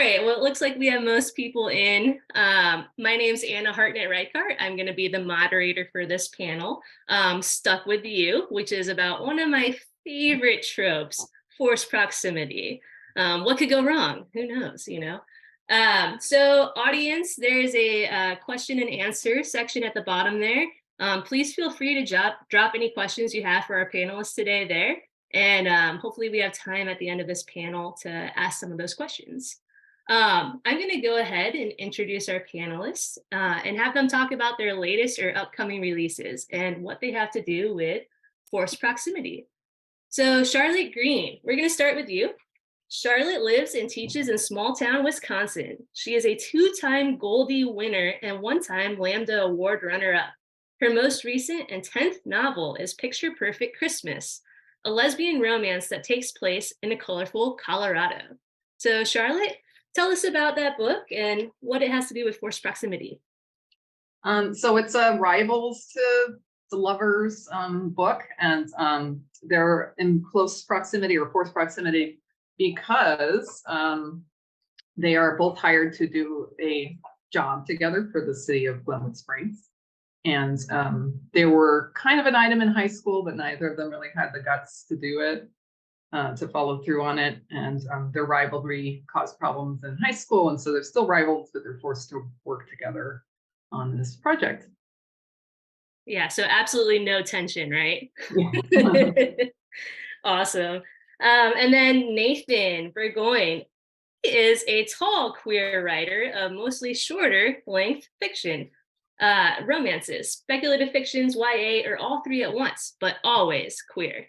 right, well, it looks like we have most people in. My name's Anna Hartnett Reichardt. I'm going to be the moderator for this panel, Stuck With You, which is about one of my favorite tropes, forced proximity. What could go wrong? Who knows, you know? So audience, there's a question and answer section at the bottom there. Please feel free to drop any questions you have for our panelists today there. And hopefully we have time at the end of this panel to ask some of those questions. I'm going to go ahead and introduce our panelists and have them talk about their latest or upcoming releases and what they have to do with forced proximity. So Charlotte Greene, we're going to start with you. Charlotte lives and teaches in small town Wisconsin. She is a 2-time Goldie winner and 1-time Lambda Award runner-up. Her most recent and 10th novel is Picture Perfect Christmas, a lesbian romance that takes place in a colorful Colorado. So Charlotte, tell us about that book and what it has to do with forced proximity. So it's a rivals to the lovers book, and they're in close proximity or forced proximity because they are both hired to do a job together for the city of Glenwood Springs. And they were kind of an item in high school, but neither of them really had the guts to do it, to follow through on it. And their rivalry caused problems in high school. And so they're still rivals, but they're forced to work together on this project. Yeah, so absolutely no tension, right? Yeah. Awesome. And then Nathan Burgoine is a tall queer writer of mostly shorter length fiction. Romances, speculative fictions, YA, or all three at once, but always queer.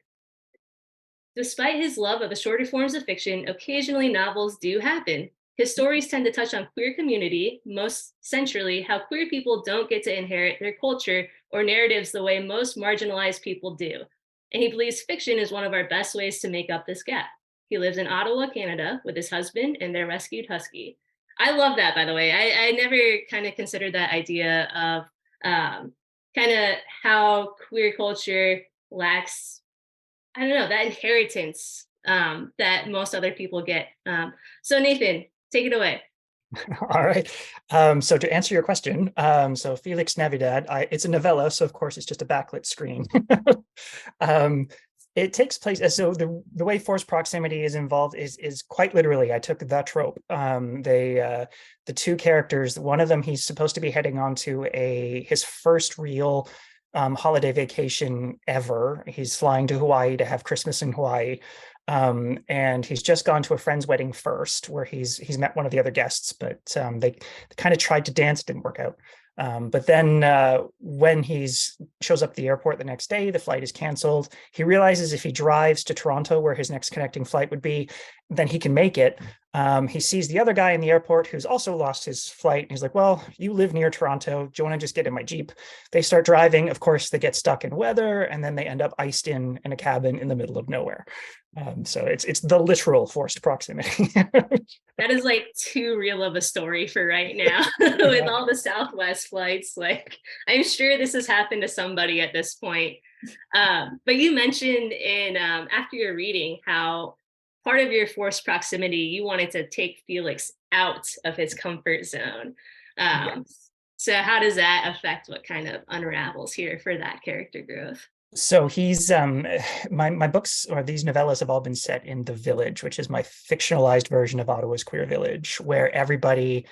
Despite his love of the shorter forms of fiction, occasionally novels do happen. His stories tend to touch on queer community, most centrally how queer people don't get to inherit their culture or narratives the way most marginalized people do. And he believes fiction is one of our best ways to make up this gap. He lives in Ottawa, Canada, with his husband and their rescued husky. I love that, by the way. I never kind of considered that idea of kind of how queer culture lacks, I don't know, that inheritance that most other people get. So Nathan, take it away. All right. So to answer your question, so Felix Navidad, it's a novella, so of course it's just a backlit screen. It takes place, so the way forced proximity is involved is quite literally, I took that trope. The two characters, one of them, he's supposed to be heading on to his first real holiday vacation ever. He's flying to Hawaii to have Christmas in Hawaii. And he's just gone to a friend's wedding first, where he's met one of the other guests, but they kind of tried to dance, didn't work out. But then when he shows up at the airport the next day, the flight is canceled. He realizes if he drives to Toronto, where his next connecting flight would be, then he can make it. He sees the other guy in the airport who's also lost his flight. And he's like, well, you live near Toronto. Do you want to just get in my Jeep? They start driving. Of course, they get stuck in weather, and then they end up iced in a cabin in the middle of nowhere. So it's the literal forced proximity. That is like too real of a story for right now. With all the Southwest flights. Like, I'm sure this has happened to somebody at this point. But you mentioned in after your reading how part of your forced proximity, you wanted to take Felix out of his comfort zone. Yes. So how does that affect what kind of unravels here for that character growth? So he's my books, or these novellas, have all been set in the Village, which is my fictionalized version of Ottawa's queer village, where everybody,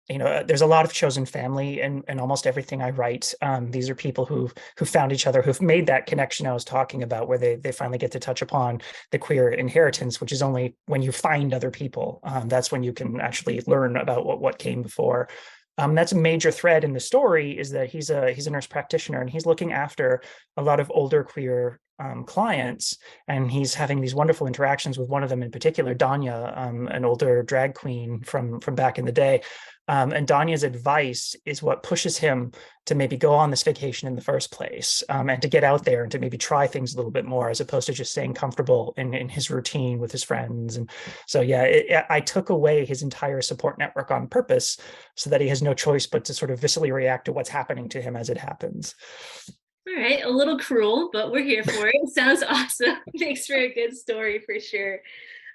there's a lot of chosen family and almost everything I write. These are people who found each other, who've made that connection I was talking about, where they finally get to touch upon the queer inheritance, which is only when you find other people. That's when you can actually learn about what came before. That's a major thread in the story, is that he's a nurse practitioner, and he's looking after a lot of older queer clients, and he's having these wonderful interactions with one of them in particular, Danya, an older drag queen from back in the day. And Danya's advice is what pushes him to maybe go on this vacation in the first place, and to get out there and to maybe try things a little bit more, as opposed to just staying comfortable in his routine with his friends. And so, yeah, I took away his entire support network on purpose, so that he has no choice but to sort of viscerally react to what's happening to him as it happens. All right, a little cruel, but we're here for it. Sounds awesome. Makes for a good story for sure.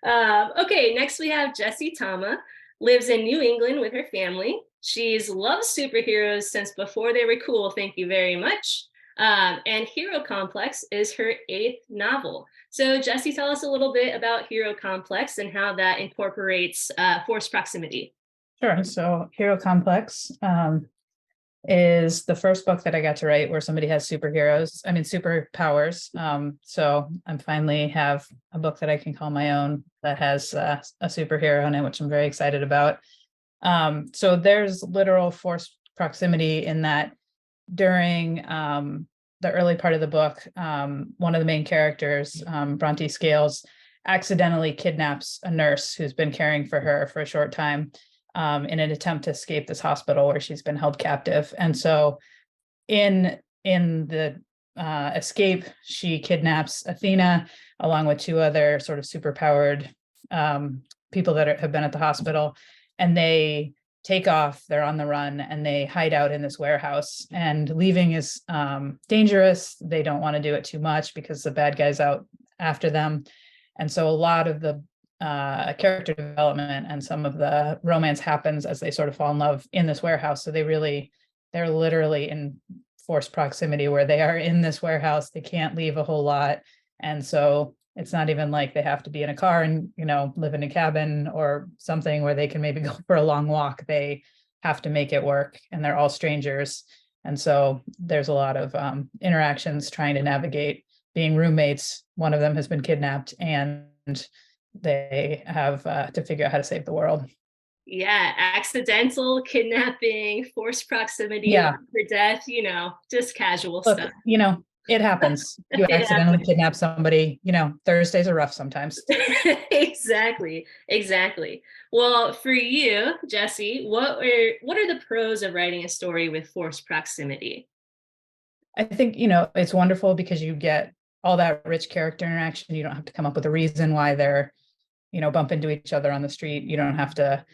Okay, next we have Jesse Thoma. lives in New England with her family. She's loved superheroes since before they were cool, thank you very much. And Hero Complex is her 8th novel. So Jesse, tell us a little bit about Hero Complex and how that incorporates forced proximity. Sure. So Hero Complex is the first book that I got to write where somebody has superpowers. So I finally have a book that I can call my own that has a superhero in it, which I'm very excited about. So there's literal forced proximity in that during the early part of the book, one of the main characters, Bronte Scales, accidentally kidnaps a nurse who's been caring for her for a short time in an attempt to escape this hospital where she's been held captive. And so in the escape, she kidnaps Athena along with 2 other sort of superpowered people that have been at the hospital, and they take off. They're on the run and they hide out in this warehouse, and leaving is dangerous. They don't want to do it too much because the bad guy's out after them. And so a lot of the character development and some of the romance happens as they sort of fall in love in this warehouse. So they're literally in forced proximity where they are in this warehouse. They can't leave a whole lot. And so it's not even like they have to be in a car and, live in a cabin or something where they can maybe go for a long walk. They have to make it work, and they're all strangers. And so there's a lot of interactions trying to navigate being roommates. One of them has been kidnapped and they have to figure out how to save the world. Yeah, accidental kidnapping, forced proximity, Yeah. for death, just casual Look, stuff. it happens. You It accidentally happens. kidnap somebody, Thursdays are rough sometimes. Exactly. Well, for you, Jesse, what are the pros of writing a story with forced proximity? I think, it's wonderful because you get all that rich character interaction. You don't have to come up with a reason why they're, bump into each other on the street. You don't have to,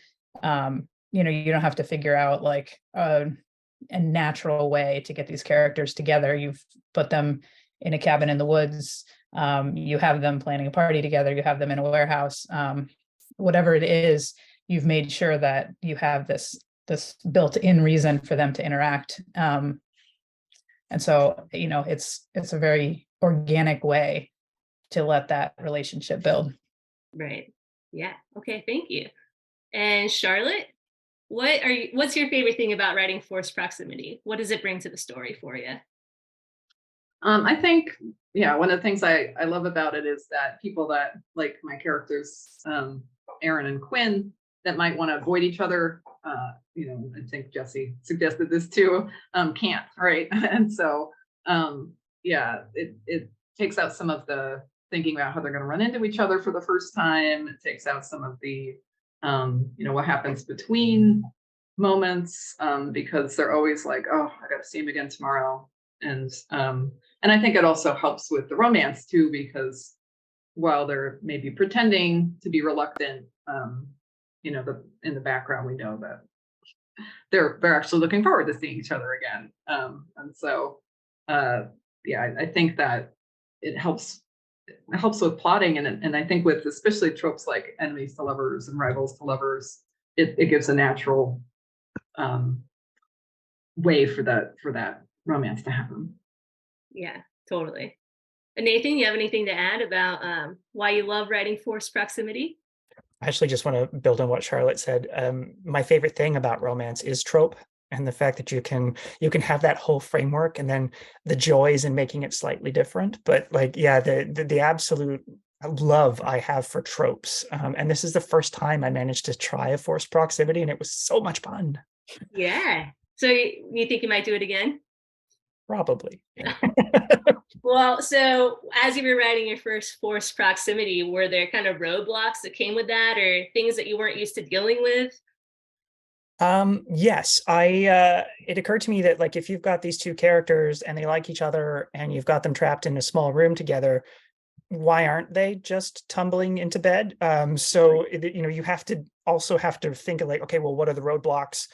you don't have to figure out like a natural way to get these characters together. You've put them in a cabin in the woods. You have them planning a party together. You have them in a warehouse. Whatever it is, you've made sure that you have this built-in reason for them to interact. And so, it's a very organic way to let that relationship build. Right. Yeah. Okay. Thank you. And Charlotte, what's your favorite thing about writing forced proximity? What does it bring to the story for you? I think, one of the things I love about it is that people that like my characters, Aaron and Quinn, that might want to avoid each other, I think Jesse suggested this too, can't, right? And so, it takes out some of the thinking about how they're going to run into each other for the first time. It takes out some of the, what happens between moments, because they're always like, oh, I got to see him again tomorrow. And I think it also helps with the romance too, because while they're maybe pretending to be reluctant, in the background, we know that they're actually looking forward to seeing each other again. And so, I think that it helps with plotting, and I think with especially tropes like enemies to lovers and rivals to lovers, it gives a natural way for that romance to happen. Yeah, totally. And Nathan, you have anything to add about why you love writing forced proximity? I actually just want to build on what Charlotte said. My favorite thing about romance is trope, and the fact that you can have that whole framework, and then the joys in making it slightly different. But the absolute love I have for tropes, and this is the first time I managed to try a forced proximity, and it was so much fun. Yeah. So you think you might do it again? Probably. Well, so as you were writing your first forced proximity, were there kind of roadblocks that came with that, or things that you weren't used to dealing with? Yes, it occurred to me that like if you've got these two characters and they like each other and you've got them trapped in a small room together, why aren't they just tumbling into bed? So you have to think of like, okay, well, what are the roadblocks?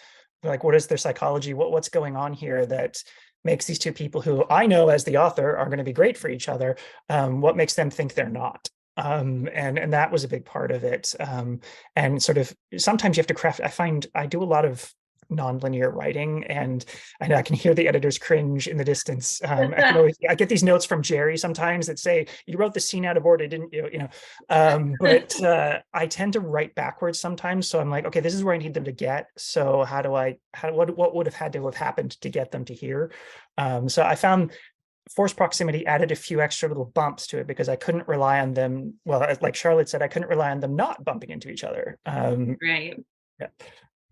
Like, what is their psychology? What's going on here that makes these two people who I know as the author are going to be great for each other? What makes them think they're not? And that was a big part of it. And sort of sometimes you have to craft. I find I do a lot of nonlinear writing, and I can hear the editors cringe in the distance. I get these notes from Jerry sometimes that say, "You wrote the scene out of order, didn't you?" But I tend to write backwards sometimes. So I'm like, okay, this is where I need them to get. So what would have had to have happened to get them to here? So I found forced proximity added a few extra little bumps to it because I couldn't rely on them. Well, like Charlotte said, I couldn't rely on them not bumping into each other. Right. Yeah.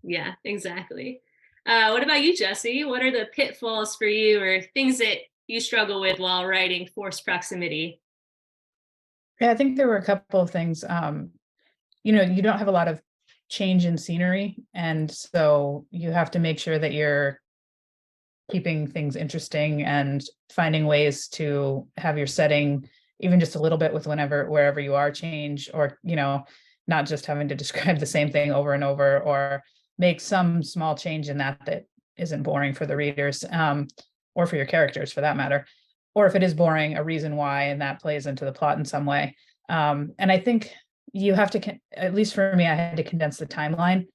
Yeah, exactly. What about you, Jesse? What are the pitfalls for you or things that you struggle with while writing forced proximity? Yeah, I think there were a couple of things. You don't have a lot of change in scenery, and so you have to make sure that you're keeping things interesting and finding ways to have your setting even just a little bit with wherever you are change, or not just having to describe the same thing over and over, or make some small change in that isn't boring for the readers, or for your characters for that matter, or if it is boring, a reason why, and that plays into the plot in some way. And I think you have to, at least for me, I had to condense the timeline,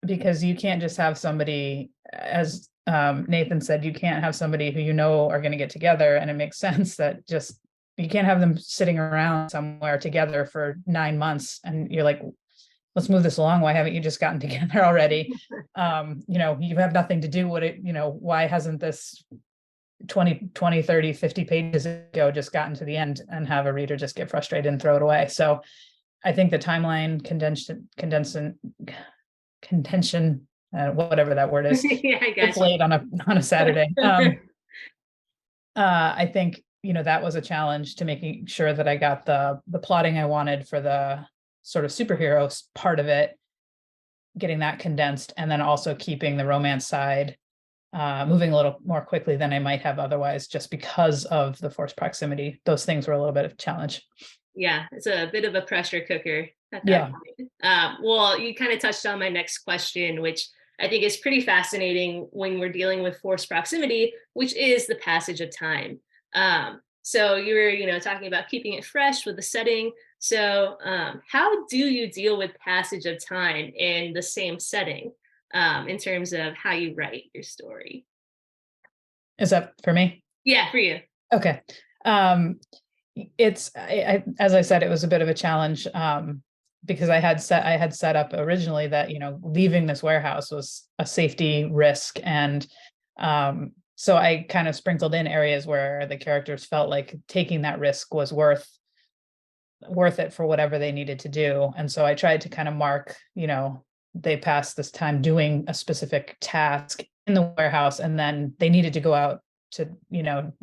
because you can't just have somebody, as Nathan said, you can't have somebody who are going to get together, and it makes sense that just you can't have them sitting around somewhere together for 9 months, and you're like, let's move this along. Why haven't you just gotten together already? You have nothing to do with it. Why hasn't this 20, 30, 50 pages ago just gotten to the end and have a reader just get frustrated and throw it away? So I think the timeline contention, whatever that word is. Yeah, I guess. It's late on a Saturday. I think that was a challenge to making sure that I got the plotting I wanted for the sort of superheroes part of it, getting that condensed, and then also keeping the romance side moving a little more quickly than I might have otherwise, just because of the forced proximity. Those things were a little bit of a challenge. Yeah, it's a bit of a pressure cooker at that point. Well, you kind of touched on my next question, which I think is pretty fascinating when we're dealing with forced proximity, which is the passage of time. So you were, talking about keeping it fresh with the setting. So how do you deal with passage of time in the same setting in terms of how you write your story? Is that for me? Yeah, for you. Okay. As I said, it was a bit of a challenge because I had set up originally that leaving this warehouse was a safety risk, and so I kind of sprinkled in areas where the characters felt like taking that risk was worth it for whatever they needed to do. And so I tried to kind of mark, they passed this time doing a specific task in the warehouse, and then they needed to go out to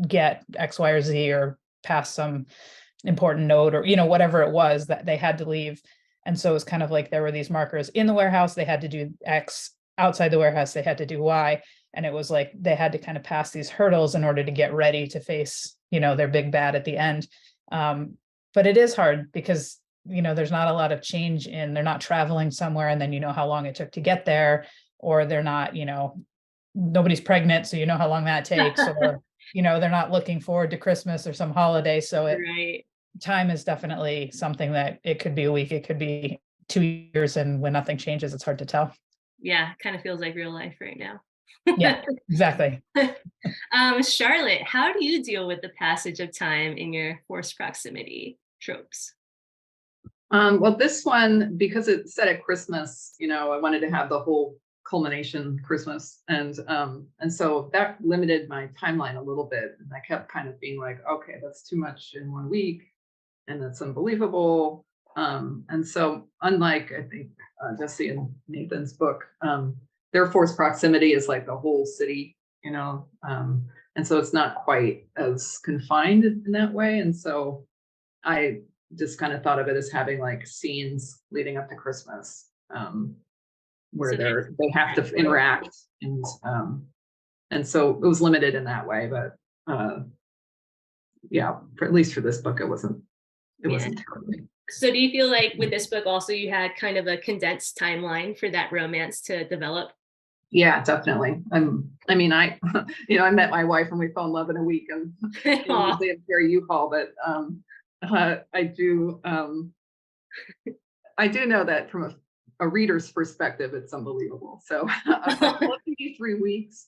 get X, Y, or Z, or pass some important note, or whatever it was that they had to leave. And so it was kind of like there were these markers in the warehouse, they had to do X, outside the warehouse they had to do Y, and it was like they had to kind of pass these hurdles in order to get ready to face their big bad at the end. But it is hard because there's not a lot of change they're not traveling somewhere and then how long it took to get there, or they're not nobody's pregnant, so how long that takes, or they're not looking forward to Christmas or some holiday. So time is definitely something that it could be a week, it could be 2 years, and when nothing changes, it's hard to tell. Yeah, kind of feels like real life right now. Yeah, exactly. Charlotte, how do you deal with the passage of time in your forced proximity tropes? Well, this one, because it's set at Christmas, I wanted to have the whole culmination Christmas, and so that limited my timeline a little bit, and I kept kind of being like, okay, that's too much in 1 week, and that's unbelievable. And so unlike, I think, Jesse and Nathan's book, their forced proximity is like the whole city, and so it's not quite as confined in that way. And so I just kind of thought of it as having like scenes leading up to Christmas, where So they have to interact, and so it was limited in that way. But at least for this book, it wasn't terribly. So do you feel like with this book also you had kind of a condensed timeline for that romance to develop? Yeah, definitely. I met my wife and we fell in love in a week, and usually it's very U-Haul, but I do. I do know that from a reader's perspective, it's unbelievable. So about 3 weeks.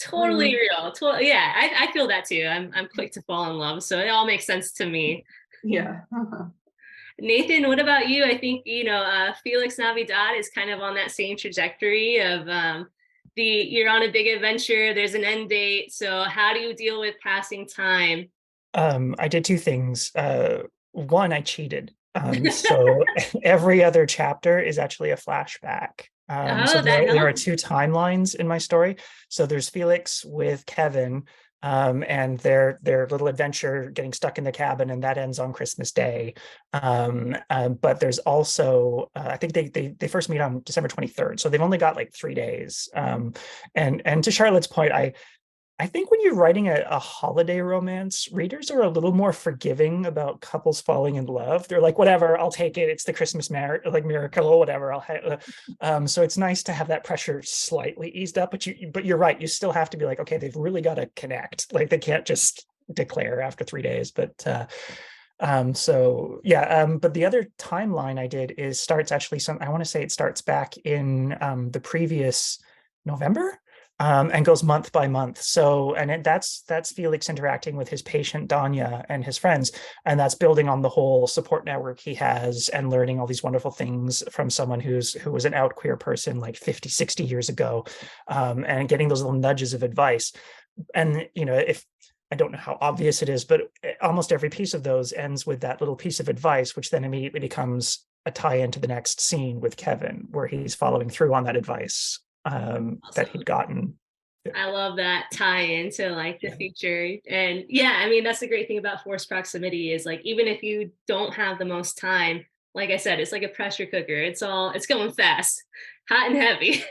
Totally real. Yeah, I feel that too. I'm quick to fall in love, so it all makes sense to me. Yeah. Nathan, what about you? I think Felix Navidad is kind of on that same trajectory of you're on a big adventure. There's an end date. So how do you deal with passing time? I did two things. One, I cheated. So every other chapter is actually a flashback. So Oh, that there are helps. two timelines in my story. So there's Felix with Kevin, and their little adventure getting stuck in the cabin, and that ends on Christmas Day. But there's also I think they first meet on December 23rd, so they've only got like 3 days. And to Charlotte's point, I think when you're writing a holiday romance, readers are a little more forgiving about couples falling in love. They're like, whatever, I'll take it. It's the Christmas miracle or whatever. So it's nice to have that pressure slightly eased up. But you're right. You still have to be like, okay, they've really got to connect. Like they can't just declare after 3 days. But so yeah. But the other timeline I did starts actually I want to say it starts back in the previous November. And goes month by month. So, and that's Felix interacting with his patient Danya and his friends, and that's building on the whole support network he has and learning all these wonderful things from someone who was an out queer person like 50, 60 years ago, and getting those little nudges of advice. And if I don't know how obvious it is, but almost every piece of those ends with that little piece of advice, which then immediately becomes a tie-in to the next scene with Kevin, where he's following through on that advice that he'd gotten. I love that tie into like the future. And yeah, I mean, that's the great thing about forced proximity is like, even if you don't have the most time, like I said, it's like a pressure cooker. It's going fast, hot and heavy.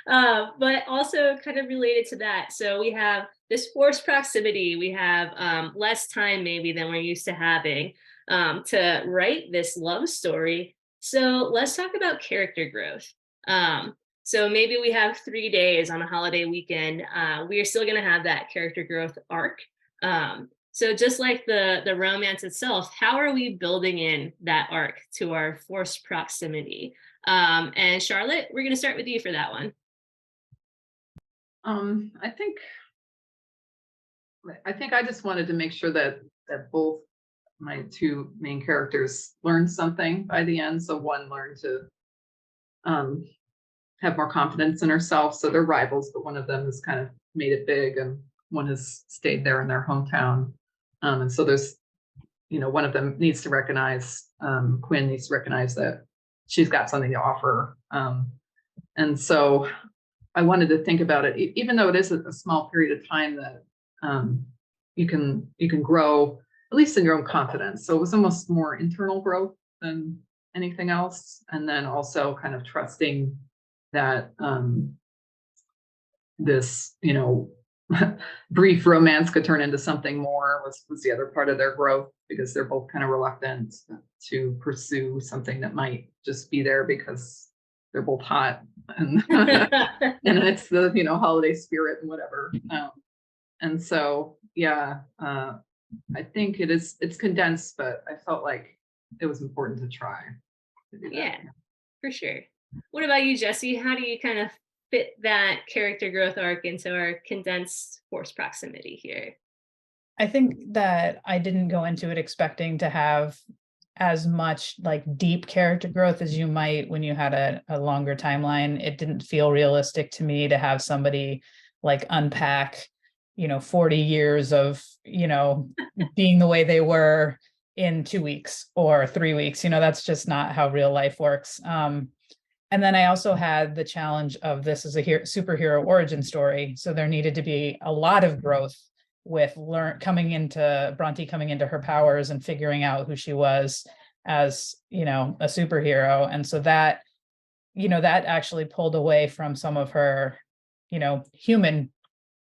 But also kind of related to that. So we have this forced proximity. We have less time maybe than we're used to having to write this love story. So let's talk about character growth. So maybe we have 3 days on a holiday weekend. We are still going to have that character growth arc. So just like the romance itself, how are we building in that arc to our forced proximity? And Charlotte, we're going to start with you for that one. I think I just wanted to make sure that both my two main characters learned something by the end. So one learned to have more confidence in herself. So they're rivals, but one of them has kind of made it big and one has stayed there in their hometown. And so there's, one of them needs to recognize, Quinn needs to recognize that she's got something to offer. And so I wanted to think about it, even though it is a small period of time that you can grow, at least in your own confidence. So it was almost more internal growth than anything else. And then also kind of trusting that this, brief romance could turn into something more was the other part of their growth, because they're both kind of reluctant to pursue something that might just be there because they're both hot and and it's the holiday spirit and whatever. And so I think it's condensed, but I felt like it was important to try to do that. Yeah, for sure. What about you, Jesse? How do you kind of fit that character growth arc into our condensed forced proximity here? I think that I didn't go into it expecting to have as much like deep character growth as you might when you had a longer timeline. It didn't feel realistic to me to have somebody like unpack 40 years of being the way they were in 2 weeks or 3 weeks. That's just not how real life works. And then I also had the challenge of this is a superhero origin story, so there needed to be a lot of growth with Bronte coming into her powers and figuring out who she was as a superhero. And so that that actually pulled away from some of her human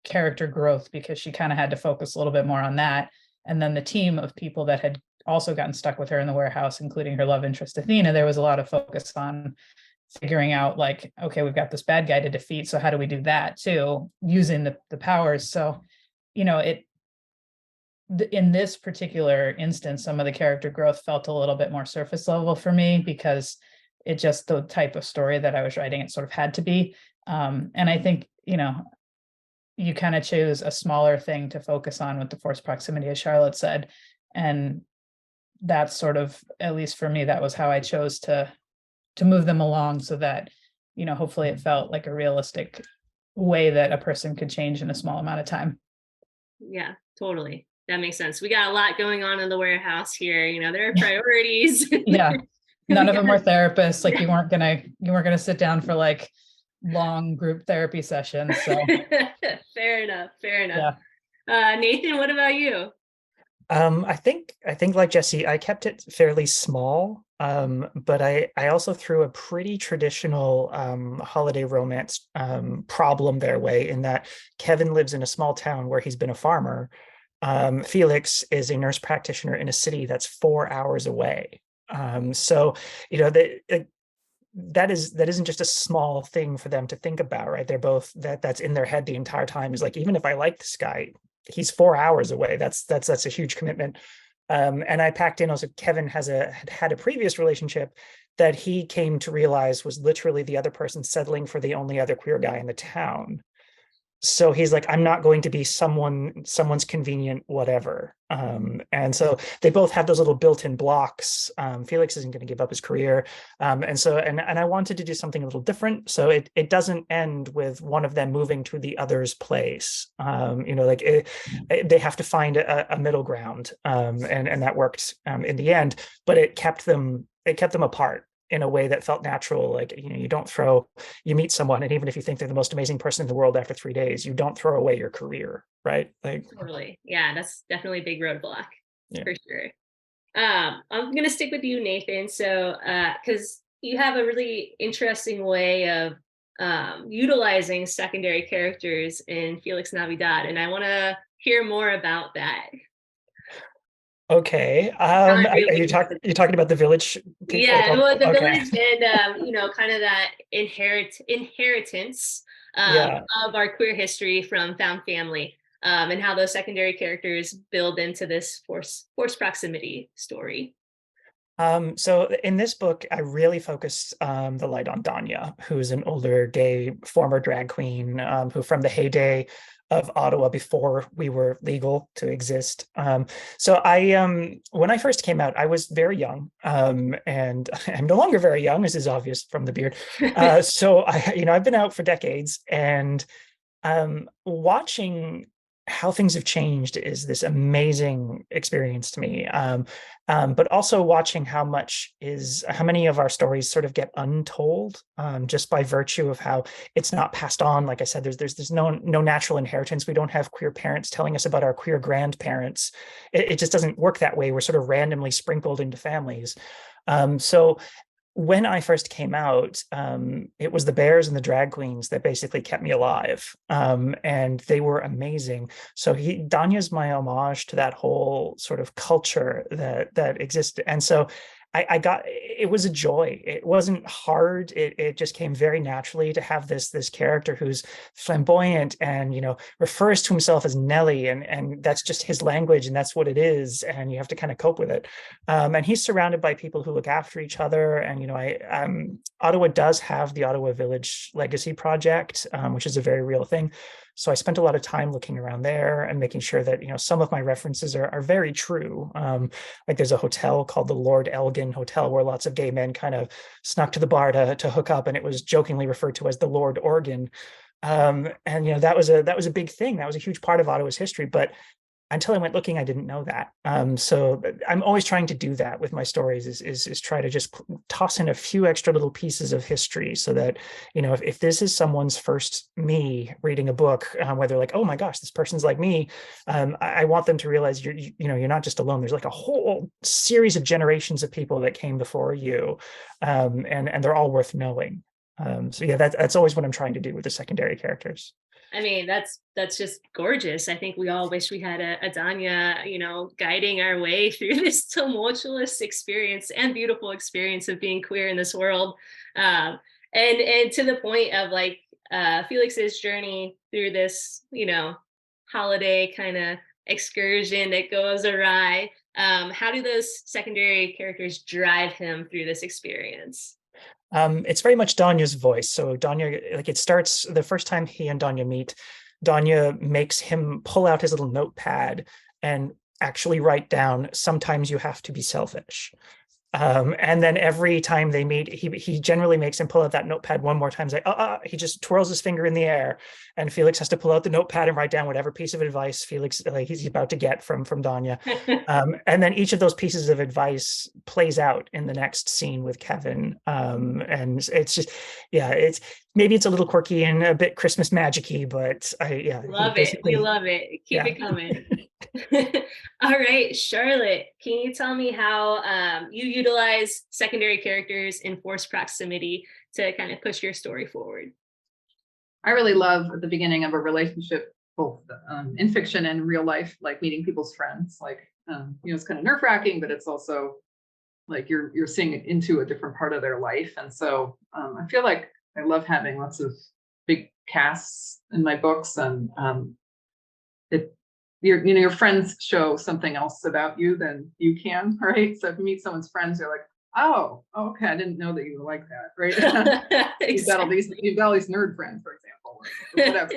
character growth, because she kind of had to focus a little bit more on that. And then the team of people that had also gotten stuck with her in the warehouse, including her love interest Athena, there was a lot of focus on figuring out like, okay, we've got this bad guy to defeat, so how do we do that too, using the powers. So in this particular instance, some of the character growth felt a little bit more surface level for me, because it just, the type of story that I was writing, it sort of had to be. And I think, you kind of choose a smaller thing to focus on with the forced proximity, as Charlotte said. And that's sort of, at least for me, that was how I chose to move them along, so that, hopefully it felt like a realistic way that a person could change in a small amount of time. Yeah, totally. That makes sense. We got a lot going on in the warehouse here. There are priorities. Yeah. None of them were therapists. Like you weren't gonna sit down for like long group therapy sessions. So Fair enough. yeah. Nathan, what about you? I think like Jesse, I kept it fairly small, but I also threw a pretty traditional holiday romance problem their way, in that Kevin lives in a small town where he's been a farmer. Felix is a nurse practitioner in a city that's 4 hours away. So that isn't just a small thing for them to think about, right? They're both, that's in their head the entire time, is like, even if I like this guy, he's 4 hours away. That's a huge commitment. And I packed in also, Kevin had a previous relationship that he came to realize was literally the other person settling for the only other queer guy in the town. So he's like, I'm not going to be someone's convenient whatever. And so they both have those little built-in blocks. Felix isn't going to give up his career. And I wanted to do something a little different. So it doesn't end with one of them moving to the other's place. They have to find a middle ground. And that worked in the end, but it kept them apart in a way that felt natural. Like, you meet someone, and even if you think they're the most amazing person in the world, after 3 days, you don't throw away your career, right? Like, Totally. Yeah, that's definitely a big roadblock. Yeah. For sure. I'm gonna stick with you, Nathan. So because you have a really interesting way of utilizing secondary characters in Felix Navidad, and I want to hear more about that. okay. Are you talking about the village people? Yeah, well, the Okay. village, and kind of that inheritance Yeah. of our queer history from found family, and how those secondary characters build into this forced proximity story. So in this book, I really focused the light on Danya, who's an older gay former drag queen, who, from the heyday of Ottawa before we were legal to exist. So when I first came out, I was very young, and I'm no longer very young, as is obvious from the beard. So I've been out for decades, and watching how things have changed is this amazing experience to me. But also watching how many of our stories sort of get untold, just by virtue of how it's not passed on. Like I said, there's no natural inheritance. We don't have queer parents telling us about our queer grandparents. It just doesn't work that way. We're sort of randomly sprinkled into families. So when I first came out, it was the bears and the drag queens that basically kept me alive. And they were amazing. So Danya's my homage to that whole sort of culture that existed. And so it was a joy. It wasn't hard. It just came very naturally to have this character who's flamboyant and, refers to himself as Nelly, and that's just his language, and that's what it is. And you have to kind of cope with it. And he's surrounded by people who look after each other. And, Ottawa does have the Ottawa Village Legacy Project, which is a very real thing. So I spent a lot of time looking around there and making sure that, some of my references are very true. Like there's a hotel called the Lord Elgin Hotel, where lots of gay men kind of snuck to the bar to hook up, and it was jokingly referred to as the Lord Organ. And that was a big thing. That was a huge part of Ottawa's history. But until I went looking, I didn't know that. So I'm always trying to do that with my stories, is try to just toss in a few extra little pieces of history, so that, if this is someone's first me reading a book, where they're like, oh my gosh, this person's like me, I want them to realize you're not just alone. There's like a whole series of generations of people that came before you, and they're all worth knowing. So yeah, that's always what I'm trying to do with the secondary characters. I mean, that's just gorgeous. I think we all wish we had a Danya, guiding our way through this tumultuous experience and beautiful experience of being queer in this world. And to the point of like Felix's journey through this, holiday kind of excursion that goes awry. How do those secondary characters drive him through this experience? It's very much Danya's voice. So Danya, like it starts the first time he and Danya meet, Danya makes him pull out his little notepad and actually write down, sometimes you have to be selfish. And then every time they meet, he generally makes him pull out that notepad one more time. He's like, he just twirls his finger in the air, and Felix has to pull out the notepad and write down whatever piece of advice Felix he's about to get from Danya. And then each of those pieces of advice plays out in the next scene with Kevin. And it's just, maybe it's a little quirky and a bit Christmas magic-y, but love it. We love it. Keep it coming. All right, Charlotte, can you tell me how you utilize secondary characters in forced proximity to kind of push your story forward? I really love at the beginning of a relationship, both in fiction and real life, like meeting people's friends. Like, it's kind of nerve-wracking, but it's also like you're seeing into a different part of their life. And so I feel like I love having lots of big casts in my books, and your friends show something else about you than you can, right? So if you meet someone's friends, you're like, oh, okay, I didn't know that you were like that, right? You've got all these nerd friends, for example, or whatever,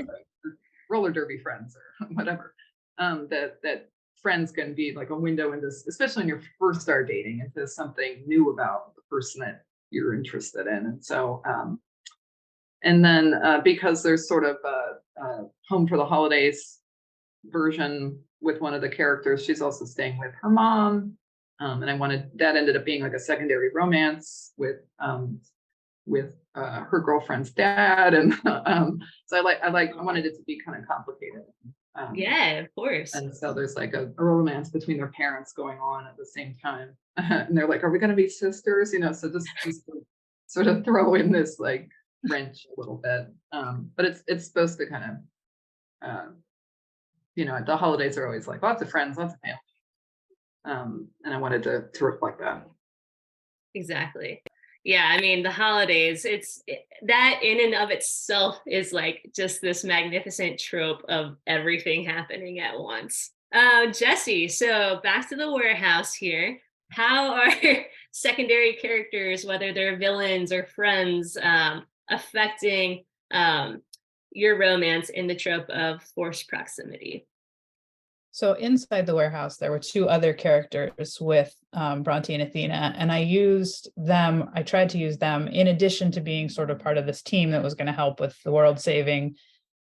roller derby friends or whatever. That friends can be like a window into, especially when you first start dating, into something new about the person that you're interested in. And so, and then because there's sort of a home for the holidays version with one of the characters, she's also staying with her mom, and I wanted that ended up being like a secondary romance with her girlfriend's dad, and so I wanted it to be kind of complicated. Yeah, of course. And so there's like a romance between their parents going on at the same time, and they're like, "Are we going to be sisters?" So just to sort of throw in this like wrench a little bit, but it's supposed to kind of. The holidays are always like lots of friends, lots of family. And I wanted to reflect that. Exactly. Yeah, I mean, the holidays, that in and of itself is like just this magnificent trope of everything happening at once. Jesse, so back to the warehouse here. How are secondary characters, whether they're villains or friends, affecting your romance in the trope of forced proximity? So inside the warehouse, there were two other characters with Bronte and Athena, and I tried to use them in addition to being sort of part of this team that was going to help with the world saving.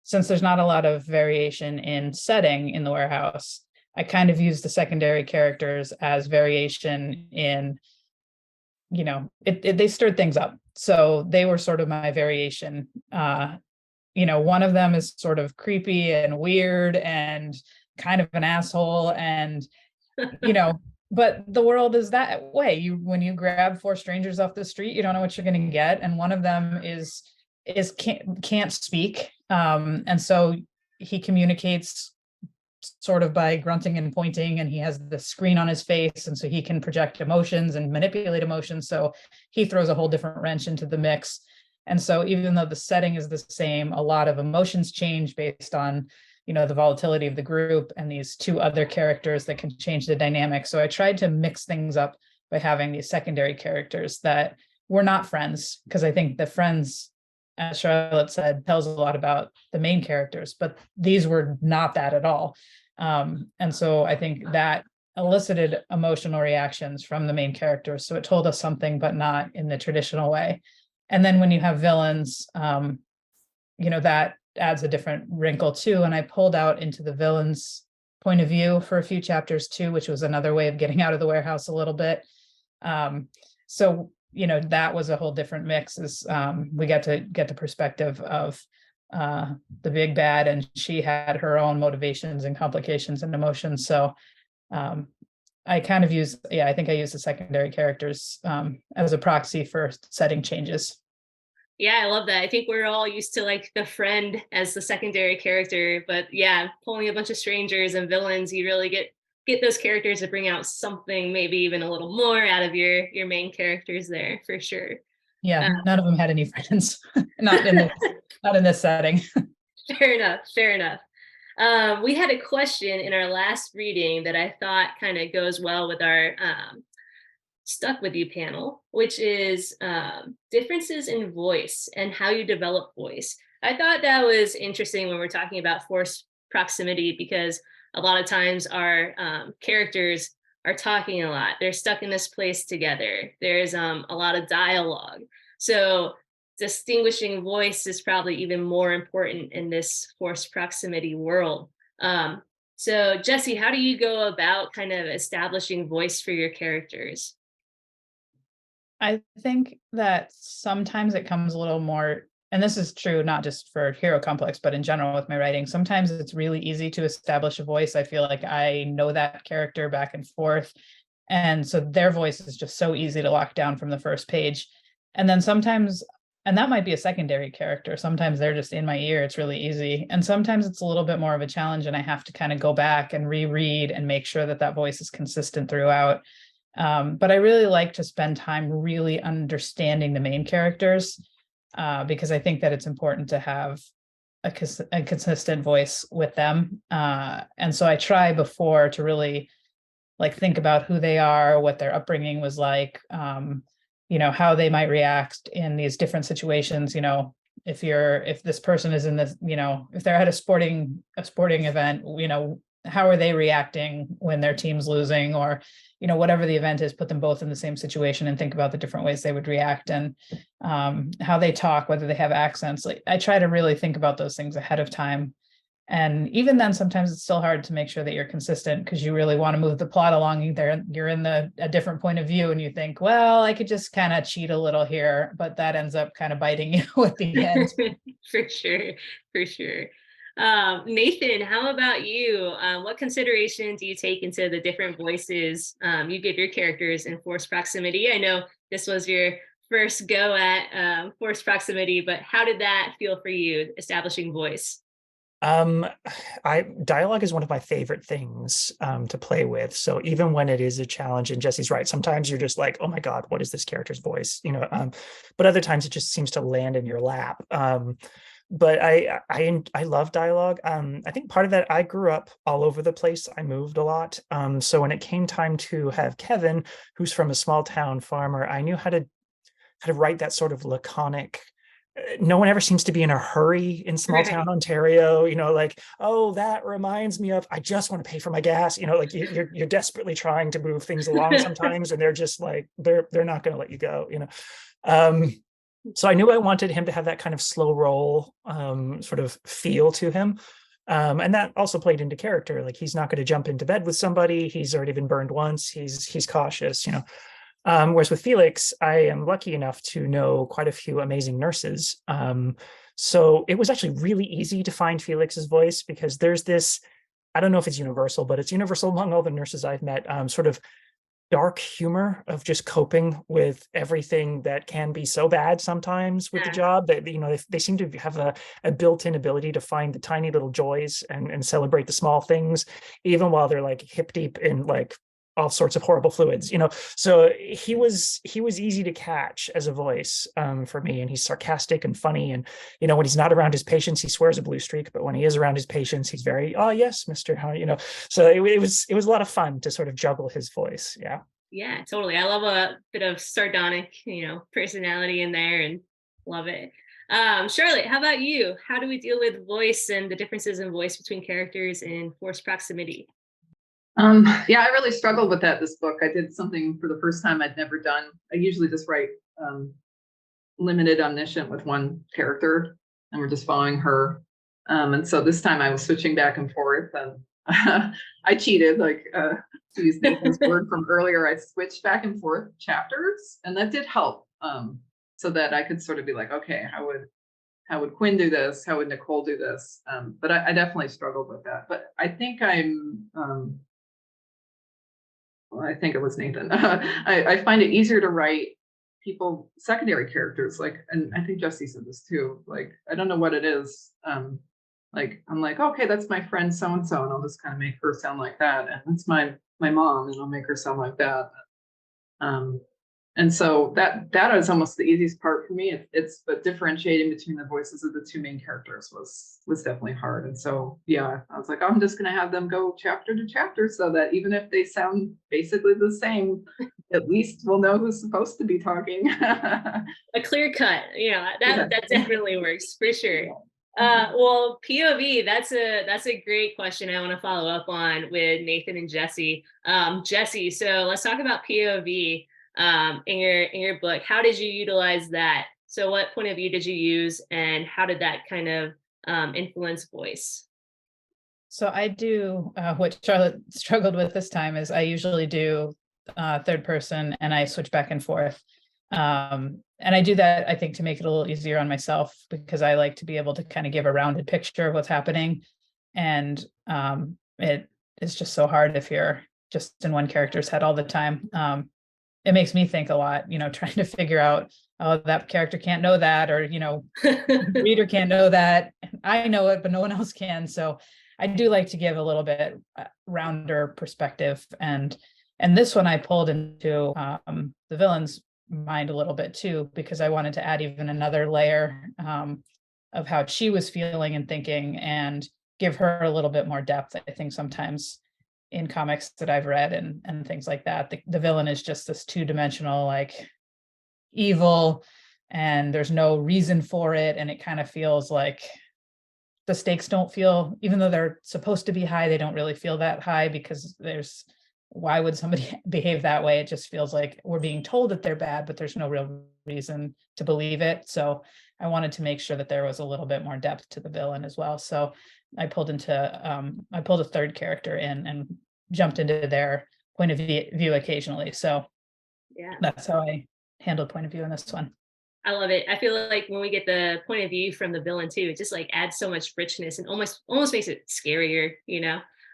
Since there's not a lot of variation in setting in the warehouse, I kind of used the secondary characters as variation in, they stirred things up. So they were sort of my variation. One of them is sort of creepy and weird and kind of an asshole, and but the world is that way. When you grab four strangers off the street, you don't know what you're going to get, and one of them is can't speak, and so he communicates sort of by grunting and pointing, and he has the screen on his face, and so he can project emotions and manipulate emotions, so he throws a whole different wrench into the mix. And so even though the setting is the same, a lot of emotions change based on the volatility of the group and these two other characters that can change the dynamic. So I tried to mix things up by having these secondary characters that were not friends, because I think the friends, as Charlotte said, tells a lot about the main characters, but these were not that at all. And so I think that elicited emotional reactions from the main characters. So it told us something, but not in the traditional way. And then when you have villains, that adds a different wrinkle too. And I pulled out into the villain's point of view for a few chapters too, which was another way of getting out of the warehouse a little bit. So that was a whole different mix, as we got to get the perspective of the big bad, and she had her own motivations and complications and emotions. So I kind of I think I use the secondary characters as a proxy for setting changes. Yeah, I love that. I think we're all used to like the friend as the secondary character, but yeah, pulling a bunch of strangers and villains, you really get those characters to bring out something, maybe even a little more out of your main characters there, for sure. Yeah, none of them had any friends, not in this setting. Fair enough. We had a question in our last reading that I thought kind of goes well with our Stuck With You panel, which is differences in voice and how you develop voice. I thought that was interesting when we're talking about forced proximity, because a lot of times our characters are talking a lot. They're stuck in this place together. There's a lot of dialogue. So distinguishing voice is probably even more important in this forced proximity world. So Jesse, how do you go about kind of establishing voice for your characters? I think that sometimes it comes a little more, and this is true not just for Hero Complex, but in general with my writing. Sometimes it's really easy to establish a voice. I feel like I know that character back and forth. And so their voice is just so easy to lock down from the first page. And then sometimes, and that might be a secondary character. Sometimes they're just in my ear. It's really easy. And sometimes it's a little bit more of a challenge, and I have to kind of go back and reread and make sure that that voice is consistent throughout. But I really like to spend time really understanding the main characters, because I think that it's important to have a consistent voice with them. And so I try before to really like think about who they are, what their upbringing was like, how they might react in these different situations. If this person is in this, if they're at a sporting event, how are they reacting when their team's losing, or whatever the event is, put them both in the same situation and think about the different ways they would react, and how they talk, whether they have accents. Like, I try to really think about those things ahead of time. And even then, sometimes it's still hard to make sure that you're consistent, because you really want to move the plot along. You're in a different point of view, and you think, well, I could just kind of cheat a little here, but that ends up kind of biting you at the end. For sure. Nathan, how about you? What consideration do you take into the different voices you give your characters in forced proximity? I know this was your first go at forced proximity, but how did that feel for you, establishing voice? Dialogue is one of my favorite things to play with. So even when it is a challenge, and Jesse's right, sometimes you're just like, oh my God, what is this character's voice? But other times it just seems to land in your lap. But I love dialogue. I think part of that, I grew up all over the place. I moved a lot. So when it came time to have Kevin, who's from a small town farmer, I knew how to write that sort of laconic. No one ever seems to be in a hurry in small town Ontario, like, oh, that reminds me of, I just want to pay for my gas, like you're desperately trying to move things along sometimes, and they're just like, they're not going to let you go, So I knew I wanted him to have that kind of slow roll sort of feel to him. And that also played into character. Like, he's not going to jump into bed with somebody. He's already been burned once. He's cautious, Whereas with Felix, I am lucky enough to know quite a few amazing nurses. So it was actually really easy to find Felix's voice, because there's this, I don't know if it's universal, but it's universal among all the nurses I've met, sort of dark humor of just coping with everything that can be so bad sometimes with the job, that they seem to have a built-in ability to find the tiny little joys and celebrate the small things, even while they're like hip deep in like all sorts of horrible fluids, so he was easy to catch as a voice for me. And he's sarcastic and funny, and when he's not around his patients, he swears a blue streak, but when he is around his patients, he's very, oh yes, Mr. How, so it was a lot of fun to sort of juggle his voice. Yeah, totally. I love a bit of sardonic personality in there, and love it. Charlotte, how about you? How do we deal with voice and the differences in voice between characters in forced proximity? I really struggled with that this book. I did something for the first time I'd never done. I usually just write limited omniscient with one character, and we're just following her. And so this time I was switching back and forth, and I cheated, like to use Nathan's word from earlier. I switched back and forth chapters, and that did help, so that I could sort of be like, okay, how would Quinn do this? How would Nicole do this? But I definitely struggled with that. But I think I think it was Nathan. I find it easier to write secondary characters, and I think Jesse said this too. Like, I don't know what it is. Like, I'm like, okay, that's my friend so-and-so, and I'll just kind of make her sound like that. And that's my mom, and I'll make her sound like that. And so that is almost the easiest part for me. But differentiating between the voices of the two main characters was definitely hard. And so, yeah, I was like, I'm just going to have them go chapter to chapter so that even if they sound basically the same, at least we'll know who's supposed to be talking. A clear cut, that definitely works for sure. Yeah. Well, POV, that's a great question I want to follow up on with Nathan and Jesse. Jesse, so let's talk about POV in your book. How did you utilize that? So what point of view did you use, and how did that kind of influence voice? So I do what Charlotte struggled with this time is I usually do third person and I switch back and forth. And I do that, I think, to make it a little easier on myself, because I like to be able to kind of give a rounded picture of what's happening. And it is just so hard if you're just in one character's head all the time. It makes me think a lot, trying to figure out, oh, that character can't know that, or, the reader can't know that. I know it, but no one else can. So I do like to give a little bit rounder perspective. And this one I pulled into the villain's mind a little bit too, because I wanted to add even another layer of how she was feeling and thinking, and give her a little bit more depth. I think sometimes in comics that I've read and things like that, the villain is just this two-dimensional, like, evil, and there's no reason for it, and it kind of feels like the stakes don't feel, even though they're supposed to be high, they don't really feel that high, because why would somebody behave that way? It just feels like we're being told that they're bad, but there's no real reason to believe it. So I wanted to make sure that there was a little bit more depth to the villain as well. So I pulled a third character in and jumped into their point of view occasionally. So Yeah, that's how I handled point of view in this one. I love it. I feel like when we get the point of view from the villain too, it just like adds so much richness and almost makes it scarier,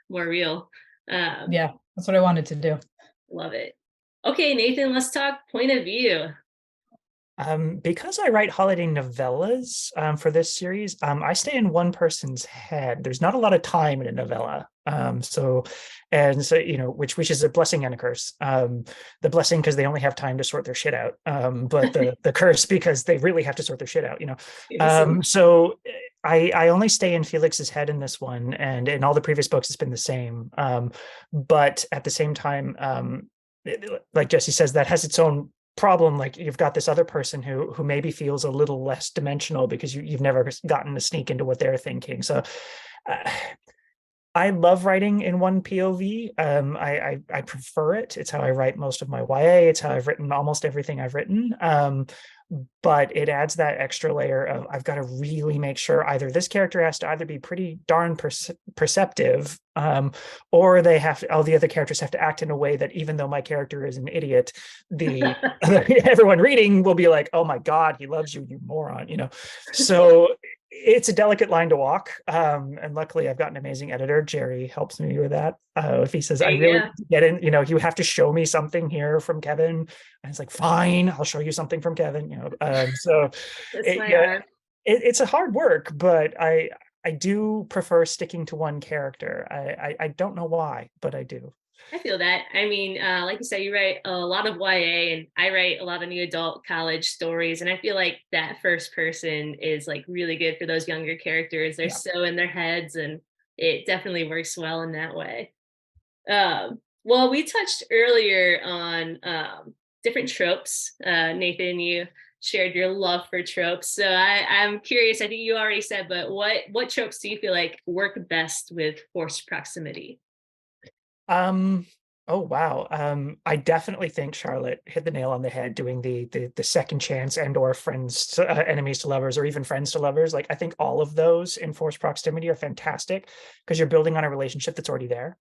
more real. Yeah, that's what I wanted to do. Love it. Okay, Nathan, let's talk point of view. Because I write holiday novellas for this series, I stay in one person's head. There's not a lot of time in a novella. So which is a blessing and a curse. The blessing because they only have time to sort their shit out, but the curse because they really have to sort their shit out. So I only stay in Felix's head in this one, and in all the previous books it's been the same. But at the same time, like Jesse says, that has its own problem. Like, you've got this other person who maybe feels a little less dimensional because you've never gotten to sneak into what they're thinking. So I love writing in one POV. I prefer it. It's how I write most of my YA. It's how I've written almost everything I've written. But it adds that extra layer of, I've got to really make sure either this character has to either be pretty darn perceptive, or all the other characters have to act in a way that, even though my character is an idiot, everyone reading will be like, oh my God, he loves you, you moron, So it's a delicate line to walk. And luckily I've got an amazing editor. Jerry helps me with that. If he says, I really need to get in, you have to show me something here from Kevin. And it's like, fine, I'll show you something from Kevin, so it's a hard work, but I do prefer sticking to one character. I don't know why, but I do. I feel that. I mean, like you said, you write a lot of YA, and I write a lot of new adult college stories. And I feel like that first person is like really good for those younger characters. They're so in their heads, and it definitely works well in that way. Well, we touched earlier on different tropes. Nathan, you shared your love for tropes. So I'm curious, I think you already said, but what tropes do you feel like work best with forced proximity? Oh wow. I definitely think Charlotte hit the nail on the head doing the second chance and or friends to, enemies to lovers, or even friends to lovers. Like, I think all of those in forced proximity are fantastic, because you're building on a relationship that's already there,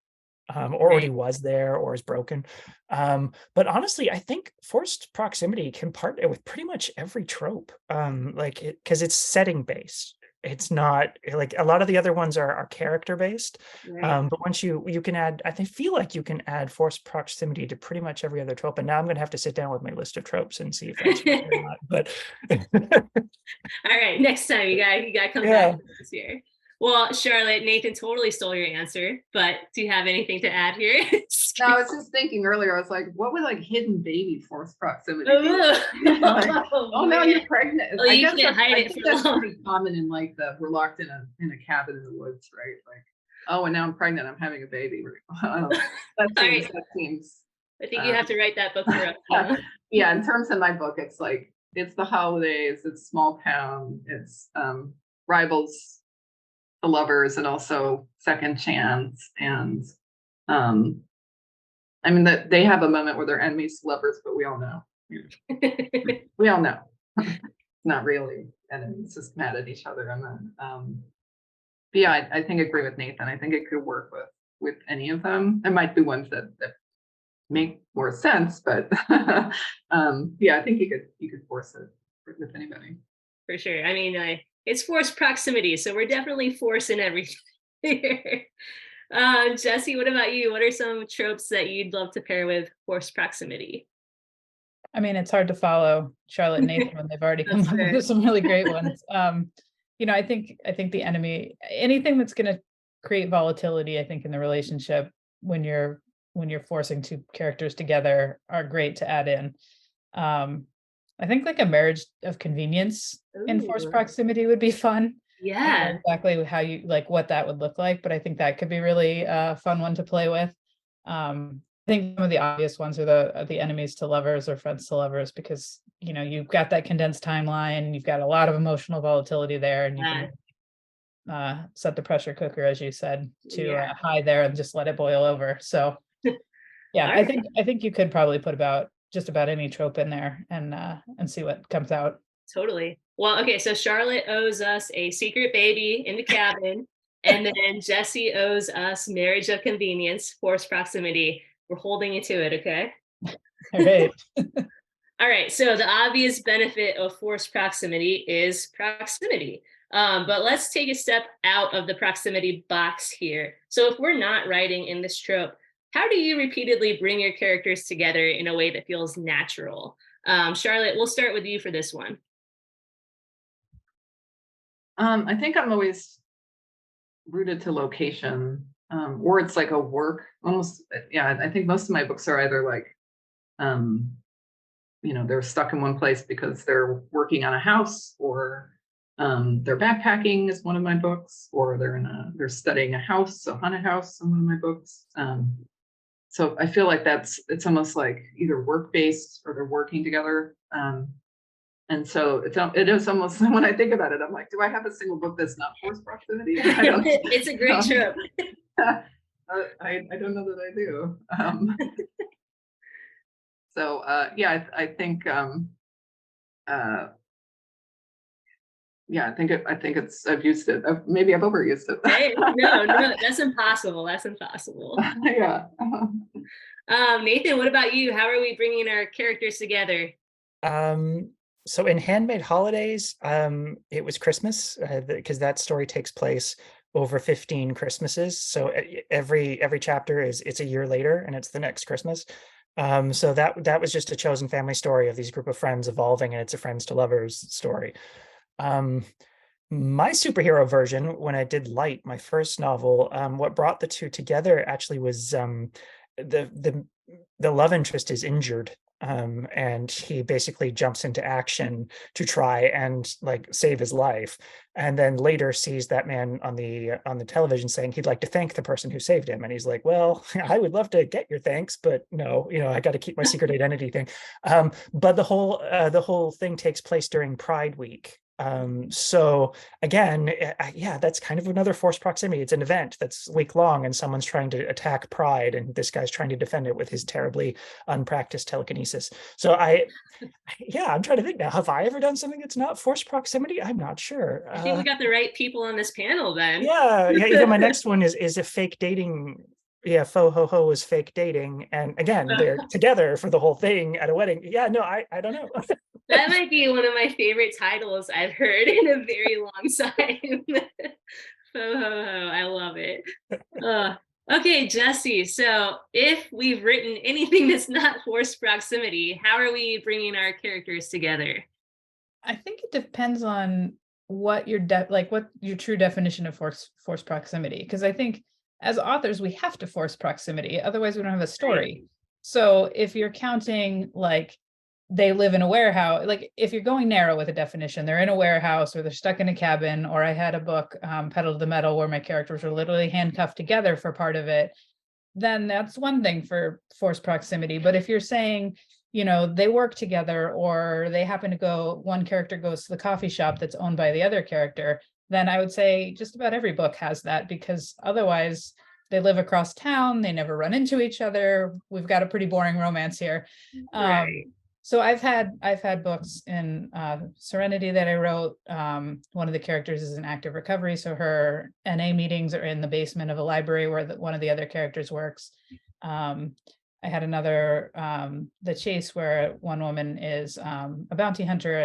or already was there, or is broken. But honestly, I think forced proximity can partner with pretty much every trope, because it's setting based. It's not like a lot of the other ones are character based. But once you can add, I feel like you can add forced proximity to pretty much every other trope. And now I'm going to have to sit down with my list of tropes and see if that's right or not. But all right, next time you gotta come back this year. Well, Charlotte, Nathan totally stole your answer, but do you have anything to add here? No, I was just thinking earlier, I was like, what would like hidden baby force proximity be? Ugh. Like, oh no, man. you're pregnant. Oh, I you guess can't hide I it think for that's long. pretty common in like we're locked in a cabin in the woods, right? Like, oh, and now I'm pregnant, I'm having a baby. That seems I think you have to write that book for us. Huh? yeah, in terms of my book, it's like it's the holidays, it's small town, it's rivals, the lovers, and also second chance. And I mean that they have a moment where they're enemies to lovers, but we all know. We all know. Not really enemies, just mad at each other. And then but yeah, I think I agree with Nathan. I think it could work with any of them. There might be ones that make more sense, but yeah, I think you could force it with anybody. For sure. I mean, it's forced proximity, so we're definitely forcing everything here. Jesse, what about you? What are some tropes that you'd love to pair with forced proximity? I mean, it's hard to follow Charlotte and Nathan when they've already come That's up fair. with some really great ones. You know, I think the enemy, anything that's going to create volatility, I think, in the relationship when you're forcing two characters together are great to add in. I think like a marriage of convenience in forced Ooh. proximity would be fun. I don't Yeah. know exactly how you like what that would look like, but I think that could be really fun one to play with. I think some of the obvious ones are the enemies to lovers or friends to lovers, because you know you've got that condensed timeline, you've got a lot of emotional volatility there, and you can set the pressure cooker, as you said, to Yeah. high there and just let it boil over. So yeah, All I right. think you could probably put just about any trope in there and see what comes out. Totally. Well, okay, so Charlotte owes us a secret baby in the cabin, and then Jesse owes us marriage of convenience, forced proximity. We're holding you to it, okay? All right. All right, so the obvious benefit of forced proximity is proximity. But let's take a step out of the proximity box here. So if we're not writing in this trope, how do you repeatedly bring your characters together in a way that feels natural? Charlotte, we'll start with you for this one. I think I'm always rooted to location, or it's like a work almost. Yeah, I think most of my books are either like, you know, they're stuck in one place because they're working on a house, or they're backpacking is one of my books, or they're studying a house, a haunted house in one of my books. So I feel like it's almost like either work based or they're working together. And so it is almost, when I think about it, I'm like, do I have a single book that's not forced proximity? I don't, It's a great trope. I don't know that I do. So yeah, I think yeah, I think it's I've used it. Maybe I've overused it. Hey, no, that's impossible. That's impossible. Yeah. Nathan, what about you? How are we bringing our characters together? So in Handmade Holidays, it was Christmas, because that story takes place over 15 Christmases. So every chapter it's a year later, and it's the next Christmas. So that was just a chosen family story of these group of friends evolving, and it's a friends to lovers story. My superhero version, when I did Light, my first novel, what brought the two together actually was the love interest is injured, and he basically jumps into action to try and like save his life, and then later sees that man on the television saying he'd like to thank the person who saved him, and he's like, well, I would love to get your thanks, but no, you know, I got to keep my secret identity thing. But the whole thing takes place during Pride Week. So again, yeah, that's kind of another forced proximity. It's an event that's week long, and someone's trying to attack Pride, and this guy's trying to defend it with his terribly unpracticed telekinesis. So yeah, I'm trying to think now. Have I ever done something that's not forced proximity? I'm not sure. I think we got the right people on this panel then. Yeah. Even my next one is a fake dating. Yeah, faux ho ho is fake dating, and again, they're together for the whole thing at a wedding. Yeah, no, I don't know. That might be one of my favorite titles I've heard in a very long time. Faux ho ho, I love it. Okay, Jesse, so if we've written anything that's not forced proximity, how are we bringing our characters together? I think it depends on what your what your true definition of force proximity, because I think as authors we have to force proximity, otherwise we don't have a story. So if you're counting like they live in a warehouse, like if you're going narrow with a definition, they're in a warehouse or they're stuck in a cabin, or I had a book, Pedal to the Metal, where my characters were literally handcuffed together for part of it, then that's one thing for force proximity. But if you're saying, you know, they work together, or they happen to go, one character goes to the coffee shop that's owned by the other character, then I would say just about every book has that, because otherwise they live across town, they never run into each other. We've got a pretty boring romance here. Right. So I've had books in Serenity that I wrote. One of the characters is in active recovery, so her NA meetings are in the basement of a library where one of the other characters works. I had another, The Chase, where one woman is a bounty hunter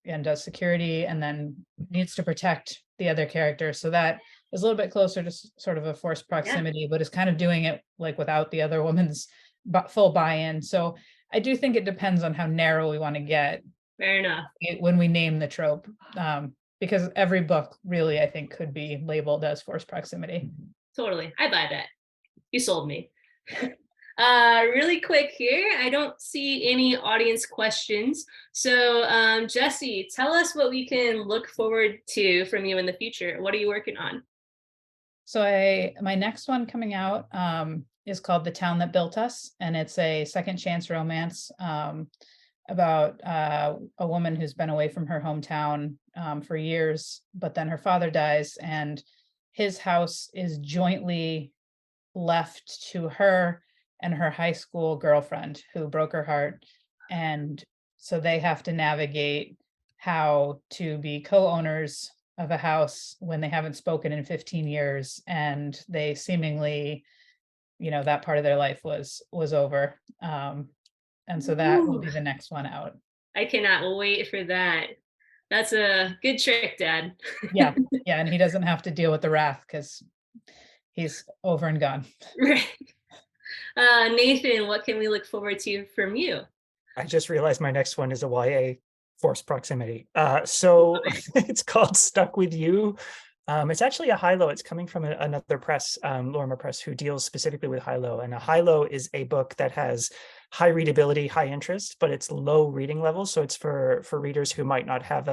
and does security, and then needs to protect the other character. So that is a little bit closer to sort of a forced proximity, but is kind of doing it like without the other woman's full buy-in. So I do think it depends on how narrow we want to get. Fair enough. When we name the trope, because every book really, I think, could be labeled as forced proximity. Totally. I buy that. You sold me. Really quick here, I don't see any audience questions. So Jesse, tell us what we can look forward to from you in the future. What are you working on? So my next one coming out is called The Town That Built Us, and it's a second chance romance about a woman who's been away from her hometown for years, but then her father dies, and his house is jointly left to her and her high school girlfriend who broke her heart. And so they have to navigate how to be co-owners of a house when they haven't spoken in 15 years. And they seemingly, you know, that part of their life was over. And so that will be the next one out. I cannot wait for that. That's a good trick, Dad. Yeah. And he doesn't have to deal with the wrath because he's over and gone. Right. Nathan, what can we look forward to from you? I just realized my next one is a YA forced proximity. So it's called Stuck With You. It's actually a high-low. It's coming from another press, Lorimer Press, who deals specifically with high-low. And a high-low is a book that has high readability, high interest, but it's low reading level. So it's for readers who might not have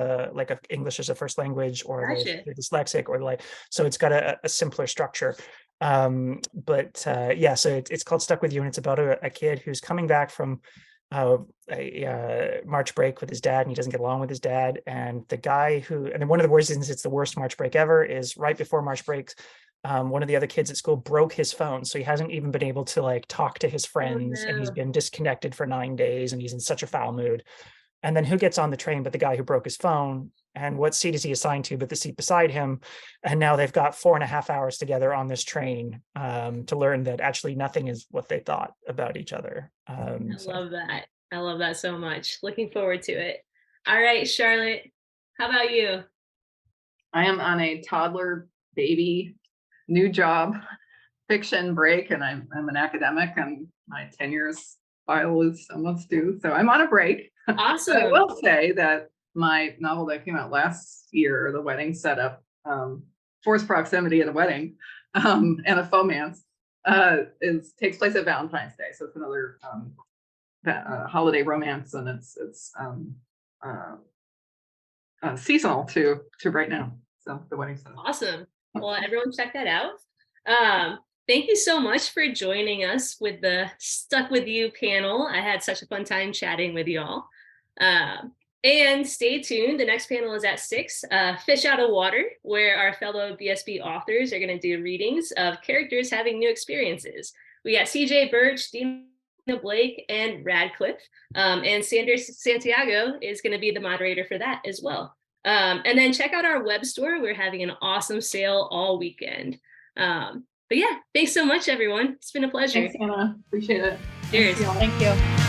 English as a first language, or Gotcha. they're dyslexic, or so it's got a simpler structure. So it's called Stuck With You, and it's about a kid who's coming back from a March break with his dad, and he doesn't get along with his dad. And the guy and then one of the reasons it's the worst March break ever is right before March breaks, one of the other kids at school broke his phone, so he hasn't even been able to talk to his friends. And he's been disconnected for 9 days, and he's in such a foul mood. And then who gets on the train but the guy who broke his phone? And what seat is he assigned to but the seat beside him? And now they've got 4.5 hours together on this train to learn that actually nothing is what they thought about each other. Love that. I love that so much. Looking forward to it. All right, Charlotte, how about you? I am on a toddler baby new job fiction break, and I'm an academic, and my tenure's file is almost due, so I'm on a break. Awesome. I will say that my novel that came out last year, The Wedding Setup, forced proximity at a wedding, and a fomance, takes place at Valentine's Day, so it's another holiday romance, and it's seasonal to right now. So The Wedding Setup. Awesome. Well, everyone check that out. Thank you so much for joining us with the Stuck With You panel. I had such a fun time chatting with y'all. And stay tuned. The next panel is at 6, Fish Out of Water, where our fellow BSB authors are going to do readings of characters having new experiences. We got CJ Birch, Dina Blake, and Radcliffe. And Sanders Santiago is going to be the moderator for that as well. And then check out our web store. We're having an awesome sale all weekend. But yeah, thanks so much, everyone. It's been a pleasure. Thanks, Anna. Appreciate it. Cheers. Thank you.